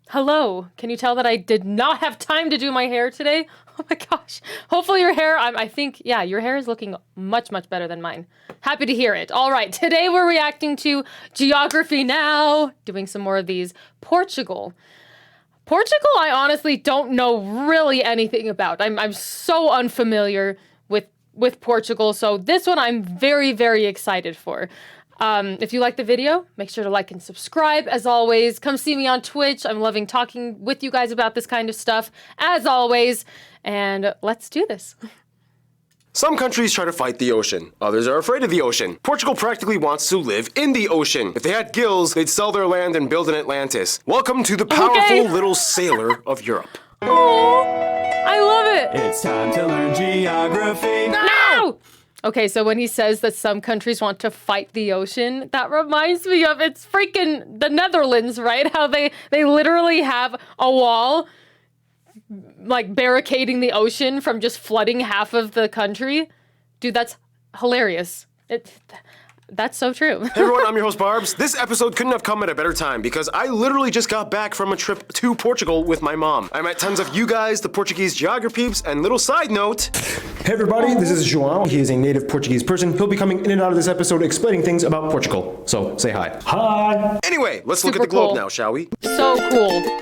Hello. Can you tell that I did not have time to do my hair today? Oh my gosh. Hopefully your hair, I think, yeah, your hair is looking much, much better than mine. Happy to hear it. All right, today we're reacting to Geography Now, doing some more of these. Portugal. Portugal, I honestly don't know really anything about. I'm so unfamiliar with Portugal, so this one I'm very, very excited for. If you like the video, make sure to like and subscribe. As always, come see me on Twitch. I'm loving talking with you guys about this kind of stuff, as always. And let's do this. Some countries try to fight the ocean. Others are afraid of the ocean. Portugal practically wants to live in the ocean. If they had gills, they'd sell their land and build an Atlantis. Welcome to the powerful little sailor of Europe. Oh, I love it. It's time to learn geography. No! Okay, so when he says that some countries want to fight the ocean, that reminds me of, it's freaking the Netherlands, right? How they literally have a wall, like, barricading the ocean from just flooding half of the country. Dude, that's hilarious. That's so true. Hey everyone, I'm your host Barbs. This episode couldn't have come at a better time because I literally just got back from a trip to Portugal with my mom. I met tons of you guys, the Portuguese geography peeps, and little side note. Hey everybody, this is João. He is a native Portuguese person. He'll be coming in and out of this episode explaining things about Portugal. So say hi. Hi! Anyway, let's look at Super the globe cool. now, shall we? So cool.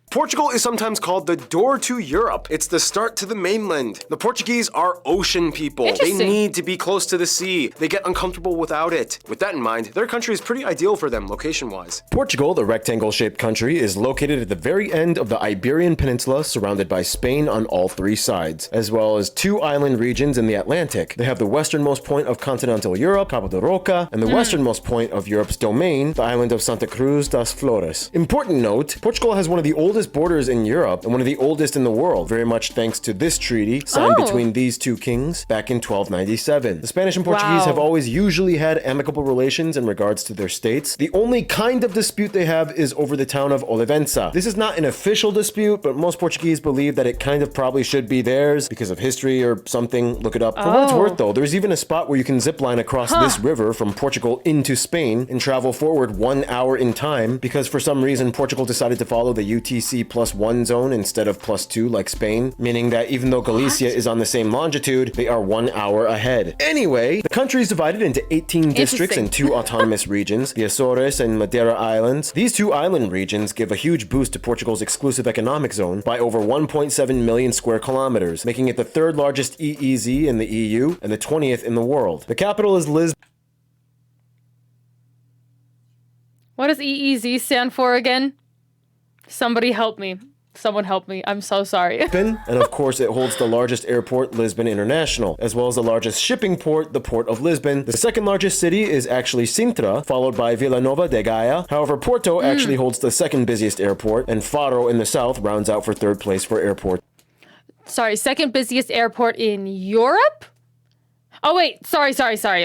Portugal is sometimes called the door to Europe. It's the start to the mainland. The Portuguese are ocean people. They Interesting. need to be close to the sea. They get uncomfortable without it. With that in mind, their country is pretty ideal for them location-wise. Portugal, the rectangle-shaped country, is located at the very end of the Iberian Peninsula, surrounded by Spain on all three sides, as well as two island regions in the Atlantic. They have the westernmost point of continental Europe, Cabo de Roca, and the westernmost point of Europe's domain, the island of Santa Cruz das Flores. Important note, Portugal has one of the oldest borders in Europe and one of the oldest in the world, very much thanks to this treaty signed between these two kings back in 1297. The Spanish and Portuguese have always usually had amicable relations in regards to their states. The only kind of dispute they have is over the town of Olivença. This is not an official dispute, but most Portuguese believe that it kind of probably should be theirs because of history or something. Look it up. For what it's worth though, there's even a spot where you can zip line across this river from Portugal into Spain and travel forward 1 hour in time because for some reason Portugal decided to follow the UTC +1 zone instead of +2 like Spain, meaning that even though Galicia is on the same longitude, they are 1 hour ahead. Anyway, the country is divided into 18 districts and 2 autonomous regions, the Azores and Madeira Islands. These 2 island regions give a huge boost to Portugal's exclusive economic zone by over 1.7 million square kilometers, making it the 3rd largest EEZ in the EU and the 20th in the world. The capital is Lisbon. What does EEZ stand for again? Somebody help me. Someone help me. I'm so sorry. And of course it holds the largest airport, Lisbon International, as well as the largest shipping port, the Port of Lisbon. The 2nd largest city is actually Sintra, followed by Vila Nova de Gaia. However, Porto actually holds the 2nd busiest airport, and Fado in the south rounds out for 3rd place for airport. Sorry, 2nd busiest airport in Europe? Oh wait, sorry.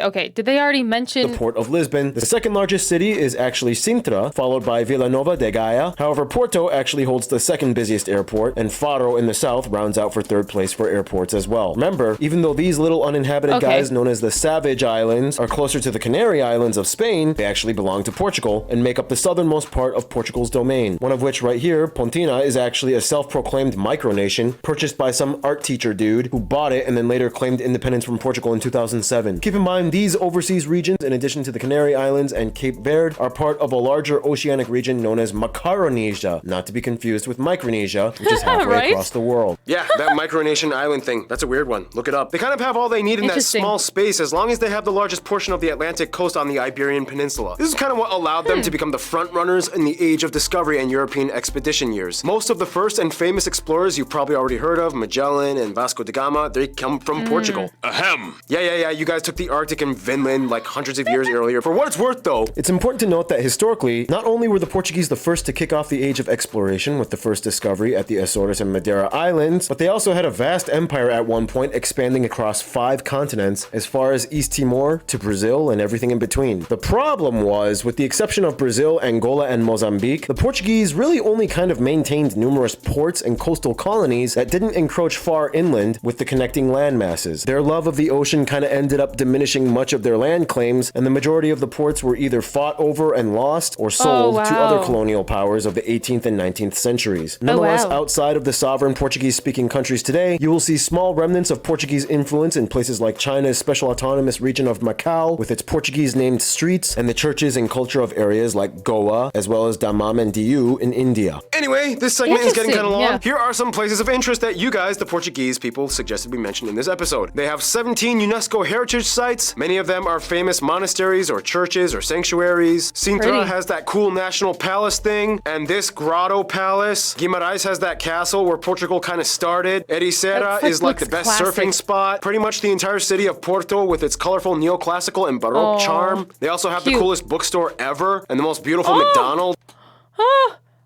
Okay, did they already mention... The Port of Lisbon. The 2nd largest city is actually Sintra, followed by Vila Nova de Gaia. However, Porto actually holds the 2nd busiest airport, and Fado in the south rounds out for 3rd place for airports as well. Remember, even though these little uninhabited guys known as the Savage Islands are closer to the Canary Islands of Spain, they actually belong to Portugal and make up the southernmost part of Portugal's domain. One of which right here, Pontina, is actually a self-proclaimed micronation purchased by some art teacher dude who bought it and then later claimed independence from Portugal in 2007. Keep in mind, these overseas regions, in addition to the Canary Islands and Cape Verde, are part of a larger oceanic region known as Macaronesia, not to be confused with Micronesia, which is halfway across the world. Yeah, that micronation island thing, that's a weird one. Look it up. They kind of have all they need in that small space as long as they have the largest portion of the Atlantic coast on the Iberian Peninsula. This is kind of what allowed them to become the front runners in the age of discovery and European expedition years. Most of the first and famous explorers you've probably already heard of, Magellan and Vasco da Gama, they come from Portugal. Ahem. Yeah, you guys took the Arctic and Vinland like hundreds of years earlier. For what it's worth though, it's important to note that historically, not only were the Portuguese the first to kick off the age of exploration with the first discovery at the Azores and Madeira Islands, but they also had a vast empire at one point expanding across 5 continents as far as East Timor to Brazil and everything in between. The problem was, with the exception of Brazil, Angola, and Mozambique, the Portuguese really only kind of maintained numerous ports and coastal colonies that didn't encroach far inland with the connecting land masses. Their love of the ocean kind of ended up diminishing much of their land claims, and the majority of the ports were either fought over and lost or sold to other colonial powers of the 18th and 19th centuries. Nonetheless, outside of the sovereign Portuguese-speaking countries today, you will see small remnants of Portuguese influence in places like China's special autonomous region of Macau, with its Portuguese-named streets, and the churches and culture of areas like Goa, as well as Daman and Diu in India. Anyway, this segment is getting kind of long. Yeah. Here are some places of interest that you guys, the Portuguese people, suggested we mention in this episode. They have 17 UNESCO heritage sites. Many of them are famous monasteries or churches or sanctuaries. Sintra has that cool national palace thing, and this grotto palace. Guimarães has that castle where Portugal kind of started. Ericeira is like the best surfing spot. Pretty much the entire city of Porto with its colorful neoclassical and Baroque charm. They also have the coolest bookstore ever and the most beautiful McDonald's.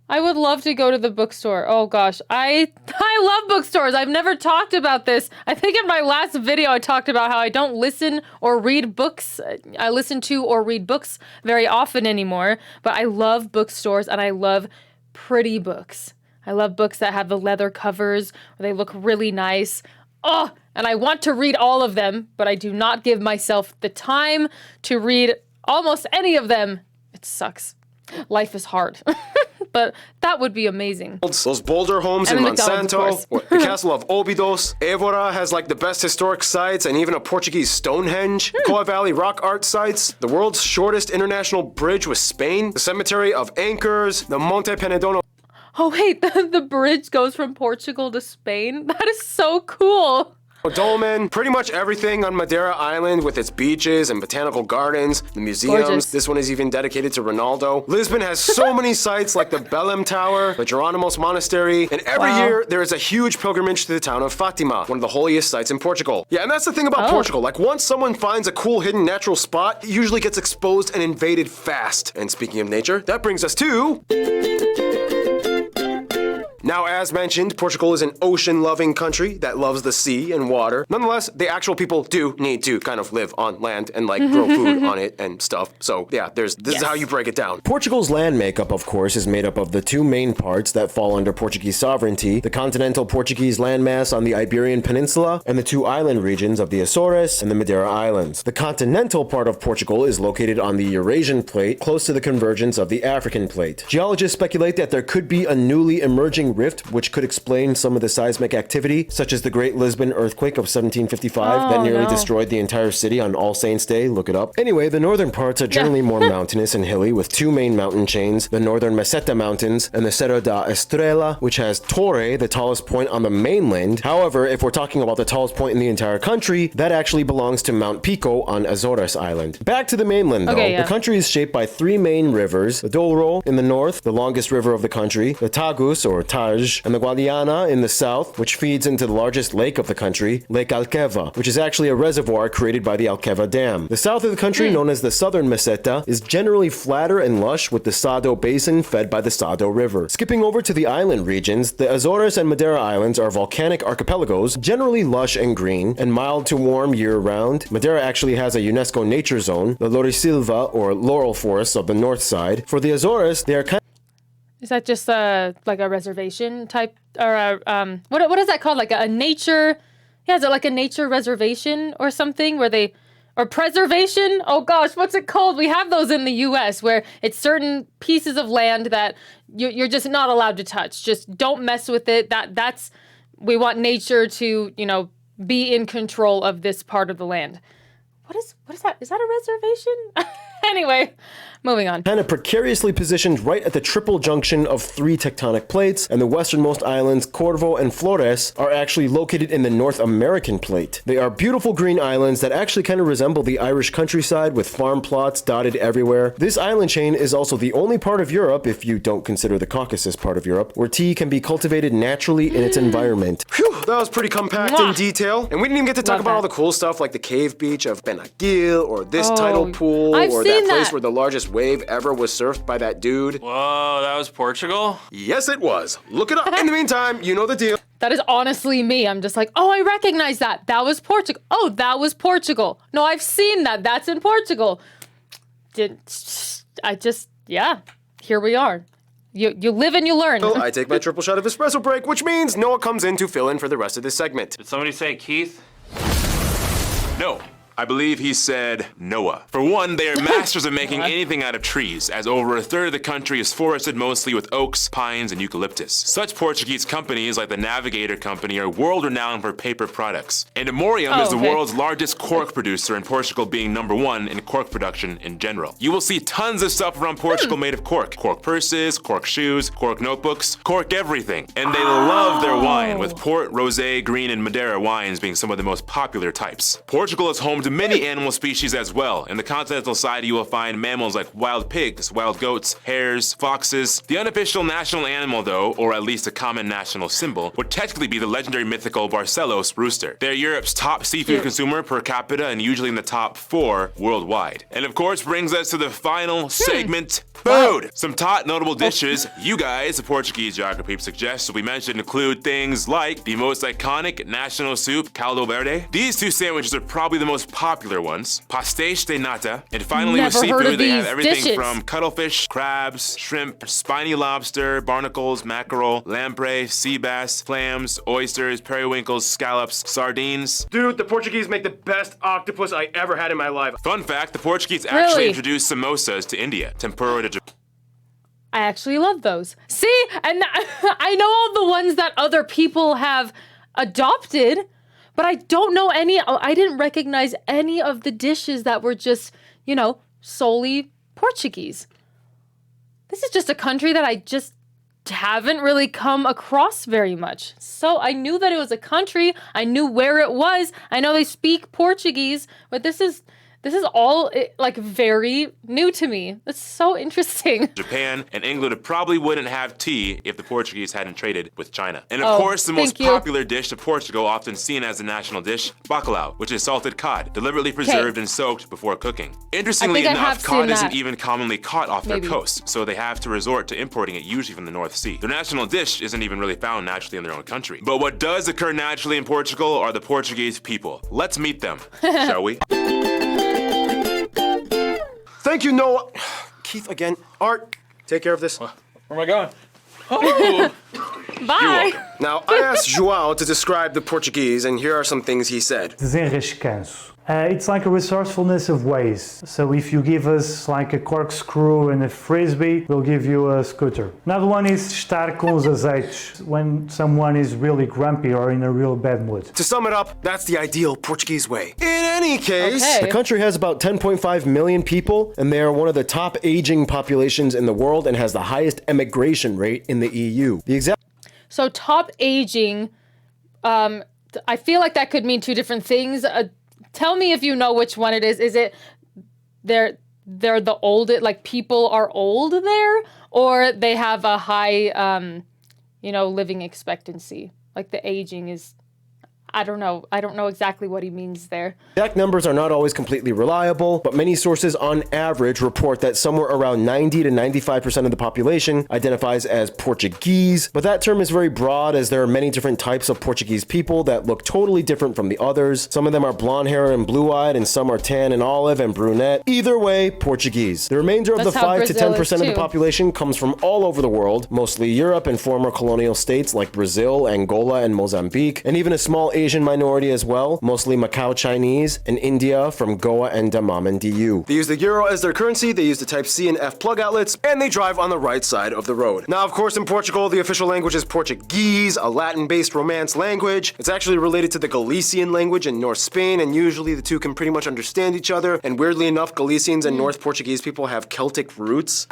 I would love to go to the bookstore. Oh gosh, I love bookstores. I've never talked about this. I think in my last video I talked about how I don't listen or read books. I listen to or read books very often anymore, but I love bookstores and I love pretty books. I love books that have the leather covers where they look really nice. Oh, and I want to read all of them, but I do not give myself the time to read almost any of them. It sucks. Life is hard. But that would be amazing. Those boulder homes in Monsanto, the castle of Óbidos. Évora has like the best historic sites and even a Portuguese Stonehenge. Coa Valley rock art sites. The world's shortest international bridge with Spain. The cemetery of Anchors. The Monte Penedono. Oh wait, the bridge goes from Portugal to Spain? That is so cool. Dolmen, pretty much everything on Madeira Island with its beaches and botanical gardens, the museums. Gorgeous. This one is even dedicated to Ronaldo. Lisbon has so many sites like the Belém Tower, the Jerónimos Monastery, and every year there is a huge pilgrimage to the town of Fátima, one of the holiest sites in Portugal. Yeah, and that's the thing about Portugal. Like once someone finds a cool hidden natural spot, it usually gets exposed and invaded fast. And speaking of nature, that brings us to... Now, as mentioned, Portugal is an ocean-loving country that loves the sea and water. Nonetheless, the actual people do need to kind of live on land and like grow food on it and stuff. So yeah, this is how you break it down. Portugal's land makeup, of course, is made up of the two main parts that fall under Portuguese sovereignty, the continental Portuguese landmass on the Iberian Peninsula and the two island regions of the Azores and the Madeira Islands. The continental part of Portugal is located on the Eurasian plate, close to the convergence of the African plate. Geologists speculate that there could be a newly emerging rift which could explain some of the seismic activity, such as the Great Lisbon earthquake of 1755 that nearly destroyed the entire city on All Saints' Day. Look it up. Anyway, the northern parts are generally more mountainous and hilly, with two main mountain chains, the northern Meseta Mountains and the Serra da Estrela, which has Torre, the tallest point on the mainland. However, if we're talking about the tallest point in the entire country, that actually belongs to Mount Pico on Azores Island. Back to the mainland, though. The country is shaped by three main rivers, the Douro in the north, the longest river of the country, the Tagus or Taj, and the Guadiana in the south, which feeds into the largest lake of the country, Lake Alqueva, which is actually a reservoir created by the Alqueva Dam. The south of the country, known as the southern Meseta, is generally flatter and lush with the Sado Basin fed by the Sado River. Skipping over to the island regions, the Azores and Madeira Islands are volcanic archipelagos, generally lush and green, and mild to warm year-round. Madeira actually has a UNESCO nature zone, the Laurisilva or Laurel Forests of the north side. For the Azores, they are kind Is that just like a reservation type, or what is that called? Like a nature? Yeah, is it like a nature reservation or something where they, or preservation? Oh gosh, what's it called? We have those in the U.S. where it's certain pieces of land that you're just not allowed to touch. Just don't mess with it. That's we want nature to be in control of this part of the land. What is that? Is that a reservation? Anyway, moving on. Kind of precariously positioned right at the triple junction of three tectonic plates, and the westernmost islands, Corvo and Flores, are actually located in the North American plate. They are beautiful green islands that actually kind of resemble the Irish countryside with farm plots dotted everywhere. This island chain is also the only part of Europe, if you don't consider the Caucasus part of Europe, where tea can be cultivated naturally in its environment. Phew, that was pretty compact in detail. And we didn't even get to talk about all the cool stuff like the cave beach of Benagil, or this tidal pool, or that place where the largest wave ever was surfed by that dude. Whoa, that was Portugal? Yes, it was. Look it up. In the meantime, you know the deal. That is honestly me. I'm just like, oh, I recognize that. That was Portugal. Oh, that was Portugal. No, I've seen that. That's in Portugal. Yeah, here we are. You live and you learn. So I take my triple shot of espresso break, which means Noah comes in to fill in for the rest of this segment. Did somebody say Keith? No. I believe he said Noah. For one, they are masters of making anything out of trees, as over a third of the country is forested mostly with oaks, pines, and eucalyptus. Such Portuguese companies like the Navigator Company are world-renowned for paper products. And Amorium is the world's largest cork producer, in Portugal being #1 in cork production in general. You will see tons of stuff around Portugal made of cork. Cork purses, cork shoes, cork notebooks, cork everything. And they love their wine, with port, rosé, green, and Madeira wines being some of the most popular types. Portugal is home to many animal species as well. In the continental side, you will find mammals like wild pigs, wild goats, hares, foxes. The unofficial national animal, though, or at least a common national symbol, would technically be the legendary mythical Barcelos rooster. They're Europe's top seafood consumer per capita and usually in the top 4 worldwide. And of course brings us to the final segment, food. Some top notable dishes you guys, the Portuguese geography suggests we mentioned include things like the most iconic national soup, caldo verde. These 2 sandwiches are probably the most popular ones. Pastéis de nata. And finally with seafood, they have everything from cuttlefish, crabs, shrimp, spiny lobster, barnacles, mackerel, lamprey, sea bass, clams, oysters, periwinkles, scallops, sardines. Dude, the Portuguese make the best octopus I ever had in my life. Fun fact, the Portuguese actually introduced samosas to India, tempura to Japan. I actually love those. See, and I know all the ones that other people have adopted, but I don't know any. I didn't recognize any of the dishes that were just, you know, solely Portuguese. This is just a country that I just haven't really come across very much. So I knew that it was a country. I knew where it was. I know they speak Portuguese, but this is all like very new to me. That's so interesting. Japan and England probably wouldn't have tea if the Portuguese hadn't traded with China. And of course, the most popular dish of Portugal, often seen as the national dish, bacalhau, which is salted cod, deliberately preserved and soaked before cooking. Interestingly enough, cod isn't even commonly caught off their coast, so they have to resort to importing it usually from the North Sea. Their national dish isn't even really found naturally in their own country. But what does occur naturally in Portugal are the Portuguese people. Let's meet them, shall we? Thank you, Noah. Keith again. Art, take care of this. Where am I going? Bye. Now, I asked João to describe the Portuguese, and here are some things he said. Desenrascanço. It's like a resourcefulness of ways. So if you give us like a corkscrew and a frisbee, we'll give you a scooter. Another one is estar com os azeitos, when someone is really grumpy or in a real bad mood. To sum it up, that's the ideal Portuguese way. In any case, the country has about 10.5 million people, and they are one of the top aging populations in the world and has the highest emigration rate in the EU. So top aging, I feel like that could mean 2 different things. Tell me if you know which one it is. Is it they're the old, like people are old there, or they have a high, living expectancy? Like the aging is, I don't know. I don't know exactly what he means there. Exact numbers are not always completely reliable, but many sources on average report that somewhere around 90 to 95% of the population identifies as Portuguese, but that term is very broad as there are many different types of Portuguese people that look totally different from the others. Some of them are blonde hair and blue-eyed, and some are tan and olive and brunette. Either way, Portuguese. The remainder of the 5 to 10% of the population comes from all over the world, mostly Europe and former colonial states like Brazil, Angola, and Mozambique, and even a small Asian minority as well, mostly Macau Chinese, and India from Goa and Daman and DU. They use the euro as their currency, they use the type C and F plug outlets, and they drive on the right side of the road. Now, of course, in Portugal, the official language is Portuguese, a Latin-based Romance language. It's actually related to the Galician language in North Spain, and usually the two can pretty much understand each other, and weirdly enough, Galicians and North Portuguese people have Celtic roots.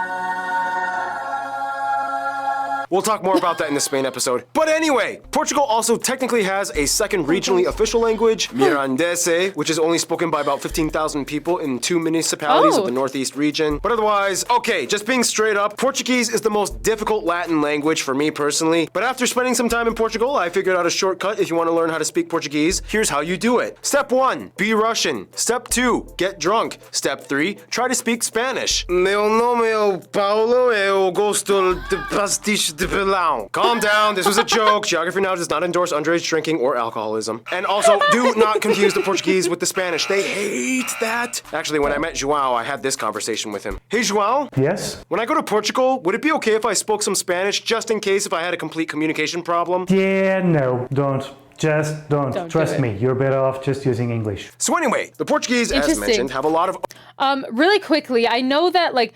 We'll talk more about that in the Spain episode. But anyway, Portugal also technically has a second regionally official language, Mirandese, which is only spoken by about 15,000 people in 2 municipalities of the northeast region. But otherwise, okay, just being straight up, Portuguese is the most difficult Latin language for me personally. But after spending some time in Portugal, I figured out a shortcut if you want to learn how to speak Portuguese. Here's how you do it. Step 1, be Russian. Step 2, get drunk. Step 3, try to speak Spanish. Meu nome é Paulo, eu gosto de pastiche. Calm down, this was a joke. Geography Now does not endorse underage drinking or alcoholism. And also, do not confuse the Portuguese with the Spanish. They hate that. Actually, when I met João, I had this conversation with him. Hey, João? Yes? When I go to Portugal, would it be okay if I spoke some Spanish just in case if I had a complete communication problem? Yeah, no, don't. Just don't. Trust me, you're better off just using English. So anyway, the Portuguese, as mentioned, have a lot of... Really quickly, I know that like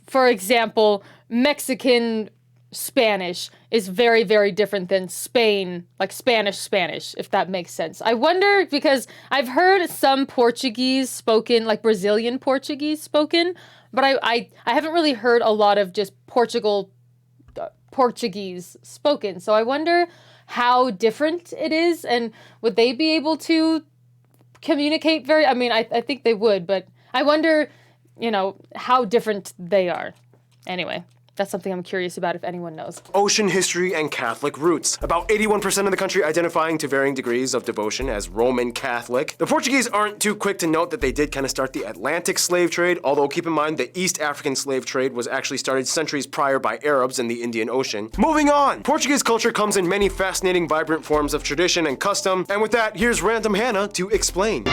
for example, Mexican Spanish is very, very different than Spain, like Spanish, if that makes sense. I wonder, because I've heard some Portuguese spoken, like Brazilian Portuguese spoken, but I haven't really heard a lot of just Portuguese spoken. So I wonder how different it is, and would they be able to communicate I think they would, but I wonder, how different they are. Anyway, that's something I'm curious about if anyone knows. Ocean history and Catholic roots. About 81% of the country identifying to varying degrees of devotion as Roman Catholic. The Portuguese aren't too quick to note that they did kind of start the Atlantic slave trade, although keep in mind the East African slave trade was actually started centuries prior by Arabs in the Indian Ocean. Moving on! Portuguese culture comes in many fascinating, vibrant forms of tradition and custom, and with that, here's Random Hannah to explain.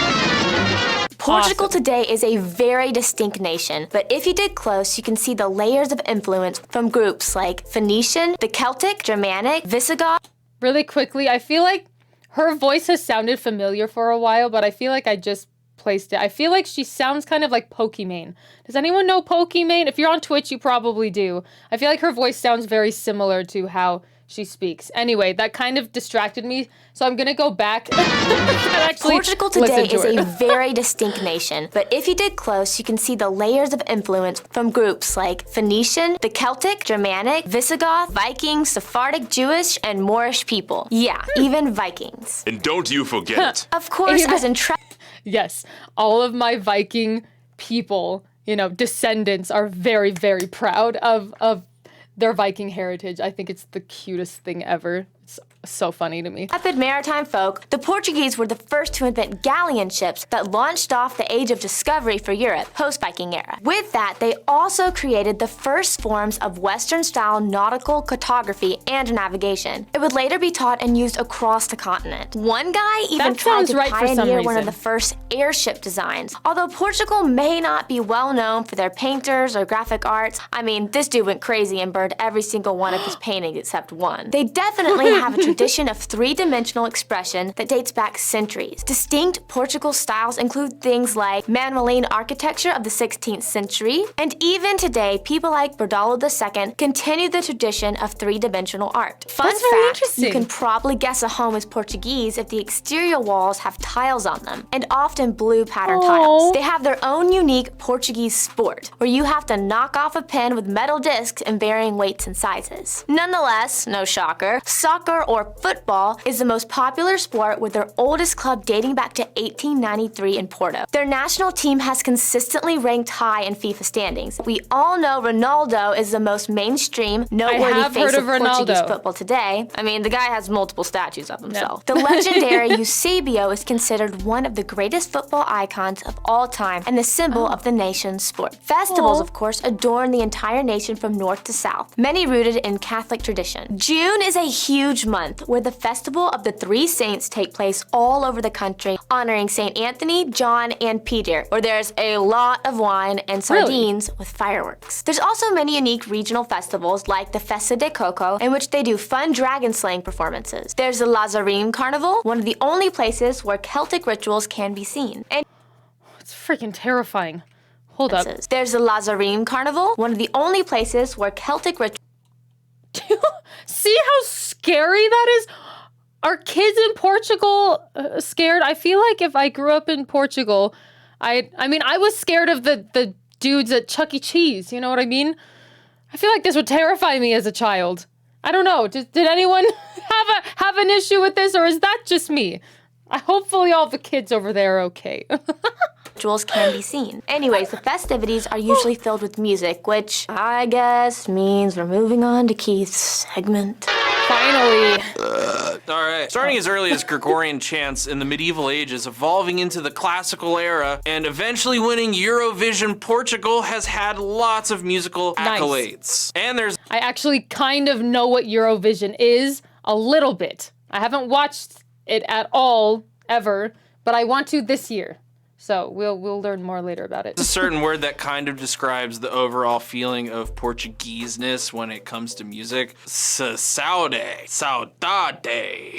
Portugal today is a very distinct nation, but if you dig close, you can see the layers of influence from groups like Phoenician, the Celtic, Germanic, Visigoth. Really quickly, I feel like her voice has sounded familiar for a while, but I feel like I just placed it. I feel like she sounds kind of like Pokimane. Does anyone know Pokimane? If you're on Twitch, you probably do. I feel like her voice sounds very similar to how she speaks. Anyway, that kind of distracted me, so I'm gonna go back and actually Portugal today is a very distinct nation, but if you dig close, you can see the layers of influence from groups like Phoenician, the Celtic, Germanic, Visigoth, Vikings, Sephardic, Jewish, and Moorish people. Yeah, even Vikings. And don't you forget it. Of course, as Yes, all of my Viking people, descendants are very, very proud of their Viking heritage. I think it's the cutest thing ever. It's so funny to me. Intrepid maritime folk, the Portuguese were the first to invent galleon ships that launched off the age of discovery for Europe, post-Viking era. With that, they also created the first forms of Western-style nautical cartography and navigation. It would later be taught and used across the continent. One guy even tried to pioneer one of the first airship designs. Although Portugal may not be well known for their painters or graphic arts, this dude went crazy and burned every single one of his paintings except one. They definitely have a tradition of three-dimensional expression that dates back centuries. Distinct Portugal styles include things like Manueline architecture of the 16th century, and even today, people like Bordalo II continue the tradition of three-dimensional art. Fun fact, you can probably guess a home is Portuguese if the exterior walls have tiles on them, and often blue pattern tiles. They have their own unique Portuguese sport, where you have to knock off a pin with metal discs in varying weights and sizes. Nonetheless, no shocker, soccer or football is the most popular sport, with their oldest club dating back to 1893 in Porto. Their national team has consistently ranked high in FIFA standings. We all know Ronaldo is the most mainstream, noteworthy face of Portuguese football today. The guy has multiple statues of himself. The legendary Eusebio is considered one of the greatest football icons of all time and the symbol of the nation's sport. Festivals, of course, adorn the entire nation from north to south, many rooted in Catholic tradition. June is a huge month where the Festival of the Three Saints take place all over the country, honoring St. Anthony, John, and Peter, where there's a lot of wine and sardines with fireworks. There's also many unique regional festivals like the Festa de Coco, in which they do fun dragon slaying performances. There's the Lazarine Carnival, one of the only places where Celtic rituals can be seen. And it's freaking terrifying. Hold up. There's the Lazarine Carnival, one of the only places where Celtic rituals... See how scary that is? Are kids in Portugal scared? I feel like if I grew up in Portugal, I was scared of the dudes at Chuck E. Cheese, you know what I mean? I feel like this would terrify me as a child. I don't know, did anyone have an issue with this, or is that just me? Hopefully all the kids over there are okay. Rituals can be seen. Anyways, the festivities are usually filled with music, which I guess means we're moving on to Keith's segment. Finally. All right. Starting as early as Gregorian chants in the medieval ages, evolving into the classical era, and eventually winning Eurovision, Portugal has had lots of musical accolades. And I actually kind of know what Eurovision is, a little bit. I haven't watched it at all, ever, but I want to this year. So we'll learn more later about it. It's a certain word that kind of describes the overall feeling of Portugueseness when it comes to music. Saudade.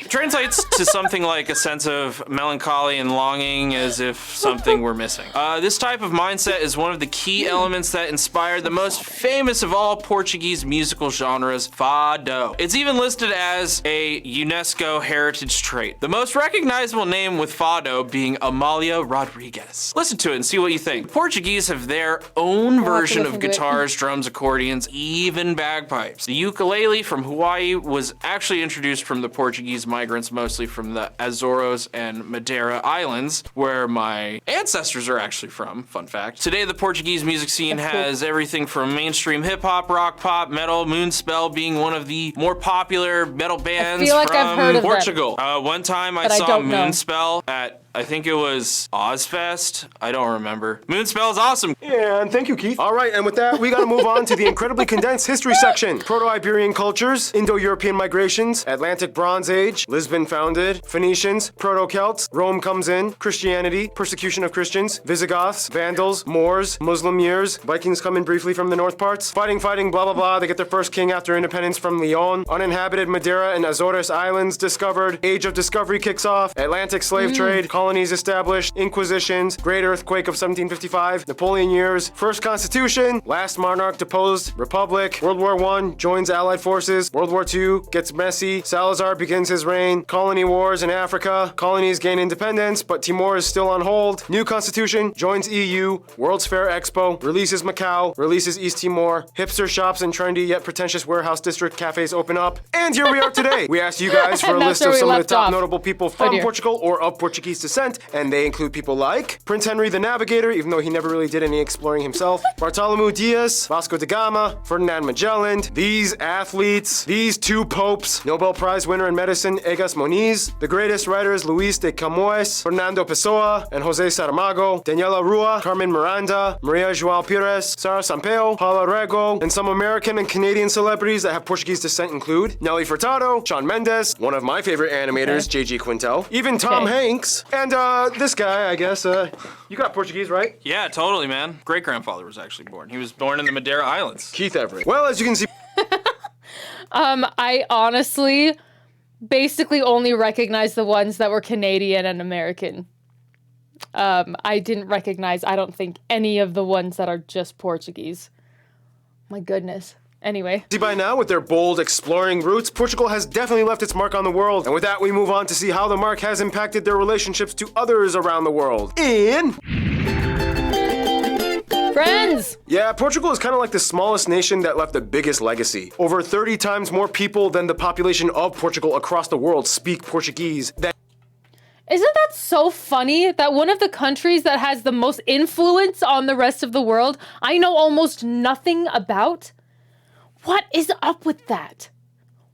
Translates to something like a sense of melancholy and longing, as if something were missing. This type of mindset is one of the key elements that inspired the most famous of all Portuguese musical genres, Fado. It's even listed as a UNESCO heritage trait. The most recognizable name with Fado being Amália Rodrigues. Listen to it and see what you think. Portuguese have their own version of guitars, drums, accordions, even bagpipes. The ukulele from Hawaii was actually introduced from the Portuguese migrants, mostly from the Azores and Madeira Islands, where my ancestors are actually from, fun fact. Today, the Portuguese music scene has everything from mainstream hip-hop, rock, pop, metal, Moonspell being one of the more popular metal bands from Portugal. One time I saw Moonspell at, I think it was Ozfest. I don't remember. Moonspell is awesome. Yeah, and thank you, Keith. All right, and with that, we gotta move on to the incredibly condensed history section. Proto-Iberian cultures, Indo-European migrations, Atlantic Bronze Age, Lisbon founded, Phoenicians, Proto-Celts, Rome comes in, Christianity, persecution of Christians, Visigoths, Vandals, Moors, Muslim years, Vikings come in briefly from the north parts, fighting, blah, blah, blah. They get their first king after independence from Leon. Uninhabited Madeira and Azores Islands discovered. Age of Discovery kicks off. Atlantic slave trade, colonies established, inquisitions, Great Earthquake of 1755, Napoleon years, first constitution, last monarch deposed, republic, World War I, joins Allied forces, World War II, gets messy, Salazar begins his reign, colony wars in Africa, colonies gain independence, but Timor is still on hold, new constitution, joins EU, World's Fair Expo, releases Macau, releases East Timor, hipster shops and trendy yet pretentious warehouse district cafes open up, and here we are today. We asked you guys for a list of some of the top notable people from Portugal or of Portuguese descent, and they include people like Prince Henry the Navigator, even though he never really did any exploring himself, Bartolomeu Dias, Vasco da Gama, Ferdinand Magellan, these athletes, these two popes, Nobel Prize winner in medicine Egas Moniz, the greatest writers Luis de Camões, Fernando Pessoa, and Jose Saramago, Daniela Rua, Carmen Miranda, Maria João Pires, Sara Sampaio, Paula Rego, and some American and Canadian celebrities that have Portuguese descent include Nelly Furtado, Shawn Mendes, one of my favorite animators, J.G. Quintel, even Tom Hanks, and this guy, I guess, you got Portuguese, right? Yeah, totally, man. Great-grandfather was actually born. He was born in the Madeira Islands. Keith Everett. Well, as you can see... I honestly basically only recognize the ones that were Canadian and American. I didn't recognize, I don't think, any of the ones that are just Portuguese. My goodness. Anyway. See, by now, with their bold, exploring roots, Portugal has definitely left its mark on the world. And with that, we move on to see how the mark has impacted their relationships to others around the world. Friends! Yeah, Portugal is kind of like the smallest nation that left the biggest legacy. Over 30 times more people than the population of Portugal across the world speak Portuguese. Isn't that so funny that one of the countries that has the most influence on the rest of the world, I know almost nothing about? What is up with that?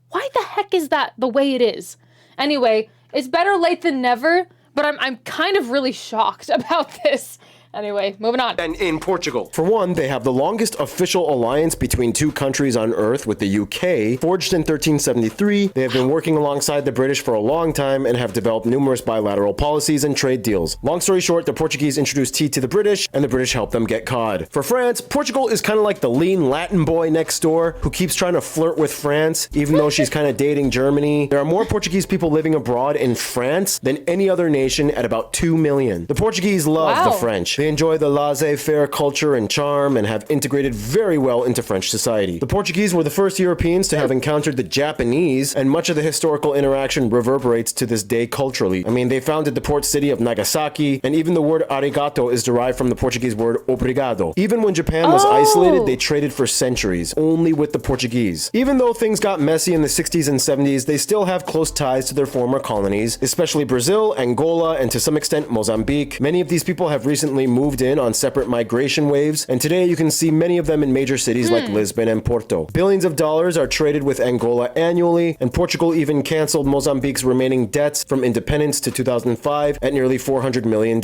Why the heck is that the way it is? Anyway, it's better late than never, but I'm kind of really shocked about this. Anyway, moving on. And in Portugal. For one, they have the longest official alliance between two countries on Earth with the UK. Forged in 1373, they have been working alongside the British for a long time and have developed numerous bilateral policies and trade deals. Long story short, the Portuguese introduced tea to the British, and the British helped them get cod. For France, Portugal is kind of like the lean Latin boy next door who keeps trying to flirt with France, even though she's kind of dating Germany. There are more Portuguese people living abroad in France than any other nation at about 2 million. The Portuguese love the French. They enjoy the laissez-faire culture and charm and have integrated very well into French society. The Portuguese were the first Europeans to have encountered the Japanese, and much of the historical interaction reverberates to this day culturally. I mean, they founded the port city of Nagasaki, and even the word arigato is derived from the Portuguese word obrigado. Even when Japan was isolated, they traded for centuries, only with the Portuguese. Even though things got messy in the 60s and 70s, they still have close ties to their former colonies, especially Brazil, Angola, and to some extent Mozambique. Many of these people have recently moved in on separate migration waves, and today you can see many of them in major cities like Lisbon and Porto. Billions of dollars are traded with Angola annually, and Portugal even canceled Mozambique's remaining debts from independence to 2005 at nearly $400 million.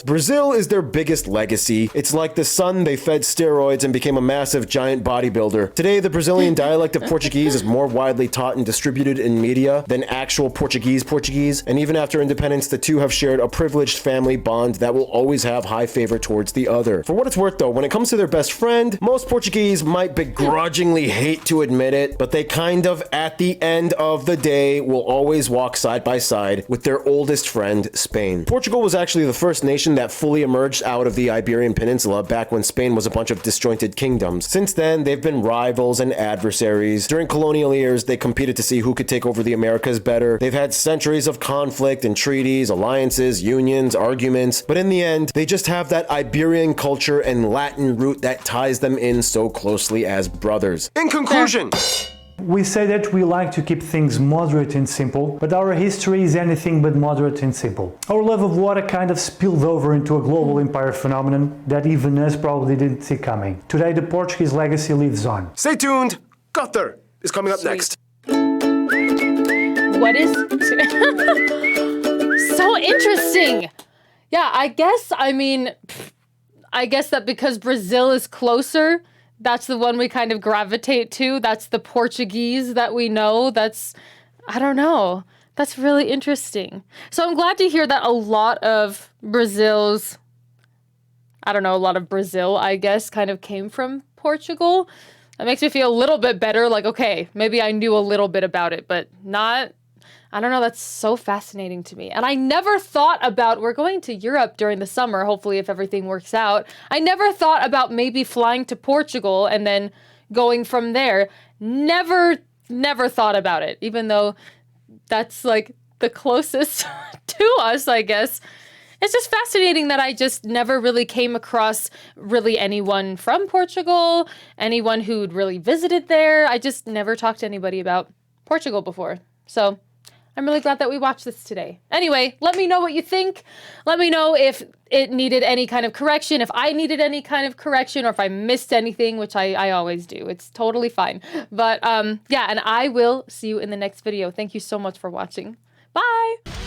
Brazil is their biggest legacy. It's like the son they fed steroids and became a massive giant bodybuilder. Today, the Brazilian dialect of Portuguese is more widely taught and distributed in media than actual Portuguese, and even after independence, the two have shared a privileged family bond that will always have high favor towards the other. For what it's worth though, when it comes to their best friend, most Portuguese might begrudgingly hate to admit it, but they kind of, at the end of the day, will always walk side by side with their oldest friend, Spain. Portugal was actually the first nation that fully emerged out of the Iberian Peninsula back when Spain was a bunch of disjointed kingdoms. Since then, they've been rivals and adversaries. During colonial years, they competed to see who could take over the Americas better. They've had centuries of conflict and treaties, alliances, unions, arguments, but in the end, they just have that Iberian culture and Latin root that ties them in so closely as brothers. In conclusion, we say that we like to keep things moderate and simple, but our history is anything but moderate and simple. Our love of water kind of spilled over into a global empire phenomenon that even us probably didn't see coming. Today, the Portuguese legacy lives on. stay tuned. Qatar is coming up next. What is... So interesting. Yeah, I guess that because Brazil is closer, that's the one we kind of gravitate to. That's the Portuguese that we know. I don't know. That's really interesting. So I'm glad to hear that a lot of Brazil, I guess, kind of came from Portugal. That makes me feel a little bit better. Like, okay, maybe I knew a little bit about it, but not... I don't know, that's so fascinating to me. And I never thought about, we're going to Europe during the summer, hopefully if everything works out. I never thought about maybe flying to Portugal and then going from there. Never thought about it, even though that's like the closest to us, I guess. It's just fascinating that I just never really came across really anyone from Portugal, anyone who'd really visited there. I just never talked to anybody about Portugal before. So I'm really glad that we watched this today. Anyway, let me know what you think. Let me know if it needed any kind of correction, if I needed any kind of correction, or if I missed anything, which I always do. It's totally fine. But yeah, and I will see you in the next video. Thank you so much for watching. Bye!